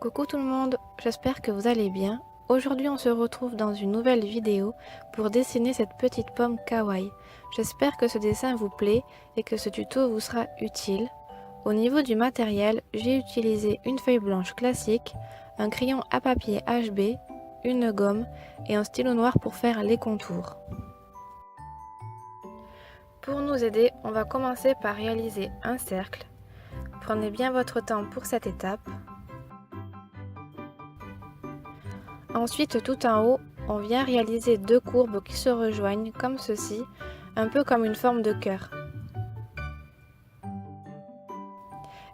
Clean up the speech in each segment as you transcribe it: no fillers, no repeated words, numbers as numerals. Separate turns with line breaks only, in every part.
Coucou tout le monde, j'espère que vous allez bien. Aujourd'hui on se retrouve dans une nouvelle vidéo pour dessiner cette petite pomme kawaii. J'espère que ce dessin vous plaît et que ce tuto vous sera utile. Au niveau du matériel, j'ai utilisé une feuille blanche classique, un crayon à papier HB, une gomme et un stylo noir pour faire les contours. Pour nous aider, on va commencer par réaliser un cercle. Prenez bien votre temps pour cette étape. Ensuite, tout en haut, on vient réaliser deux courbes qui se rejoignent comme ceci, un peu comme une forme de cœur.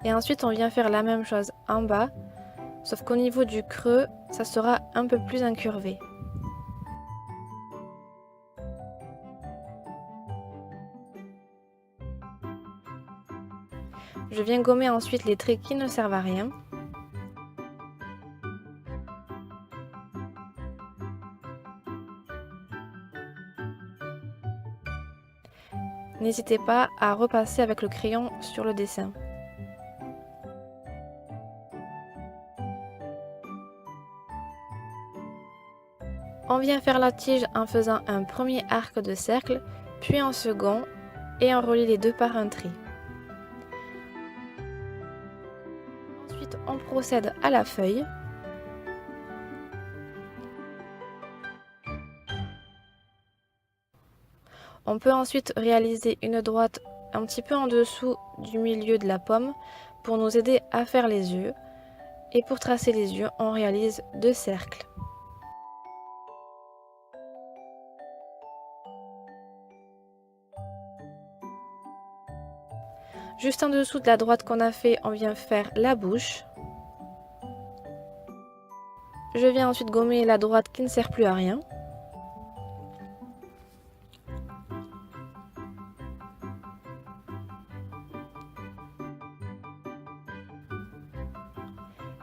Et ensuite, on vient faire la même chose en bas, sauf qu'au niveau du creux, ça sera un peu plus incurvé. Je viens gommer ensuite les traits qui ne servent à rien. N'hésitez pas à repasser avec le crayon sur le dessin. On vient faire la tige en faisant un premier arc de cercle, puis un second, et on relie les deux par un trait. Ensuite, on procède à la feuille. On peut ensuite réaliser une droite un petit peu en dessous du milieu de la pomme pour nous aider à faire les yeux. Et pour tracer les yeux, on réalise deux cercles. Juste en dessous de la droite qu'on a fait, on vient faire la bouche. Je viens ensuite gommer la droite qui ne sert plus à rien.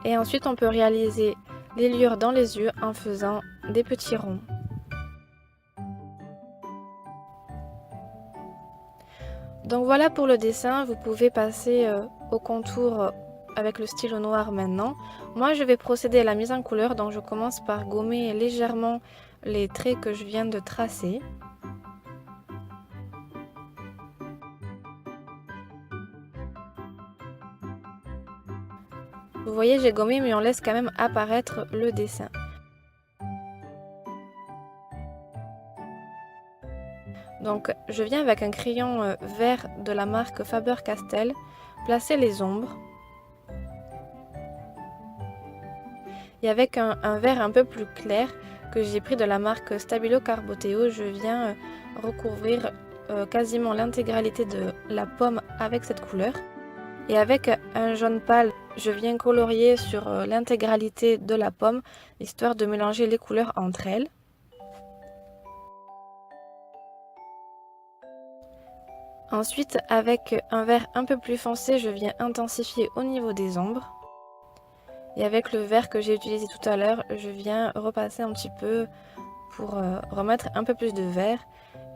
Et ensuite, on peut réaliser les lures dans les yeux en faisant des petits ronds. Donc voilà pour le dessin, vous pouvez passer au contour avec le stylo noir maintenant. Moi je vais procéder à la mise en couleur, donc je commence par gommer légèrement les traits que je viens de tracer. Vous voyez, j'ai gommé mais on laisse quand même apparaître le dessin. Donc je viens avec un crayon vert de la marque Faber-Castell placer les ombres. Et avec un vert un peu plus clair que j'ai pris de la marque Stabilo Carboteo, je viens recouvrir quasiment l'intégralité de la pomme avec cette couleur. Et avec un jaune pâle, je viens colorier sur l'intégralité de la pomme, histoire de mélanger les couleurs entre elles. Ensuite, avec un vert un peu plus foncé, je viens intensifier au niveau des ombres. Et avec le vert que j'ai utilisé tout à l'heure, je viens repasser un petit peu pour remettre un peu plus de vert.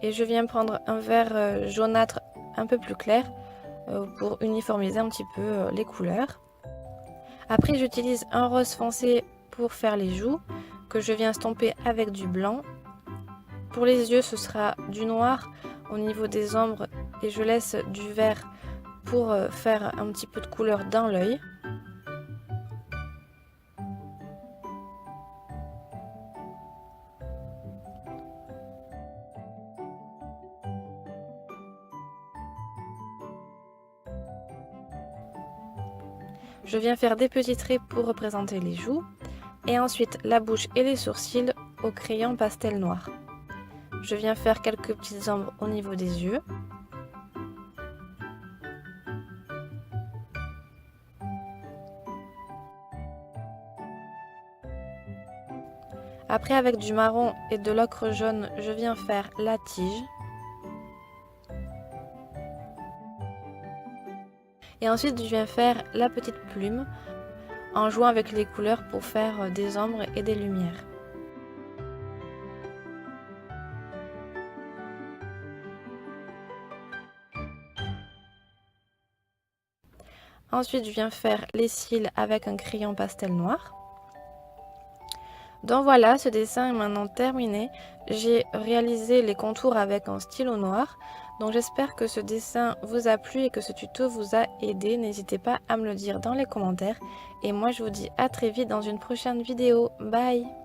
Et je viens prendre un vert jaunâtre un peu plus clair pour uniformiser un petit peu les couleurs. Après, j'utilise un rose foncé pour faire les joues, que je viens estomper avec du blanc. Pour les yeux, ce sera du noir au niveau des ombres et je laisse du vert pour faire un petit peu de couleur dans l'œil. Je viens faire des petits traits pour représenter les joues et ensuite la bouche et les sourcils au crayon pastel noir. Je viens faire quelques petites ombres au niveau des yeux. Après, avec du marron et de l'ocre jaune, je viens faire la tige. Et ensuite, je viens faire la petite plume en jouant avec les couleurs pour faire des ombres et des lumières. Ensuite, je viens faire les cils avec un crayon pastel noir. Donc voilà, ce dessin est maintenant terminé. J'ai réalisé les contours avec un stylo noir. Donc j'espère que ce dessin vous a plu et que ce tuto vous a aidé. N'hésitez pas à me le dire dans les commentaires. Et moi, je vous dis à très vite dans une prochaine vidéo. Bye!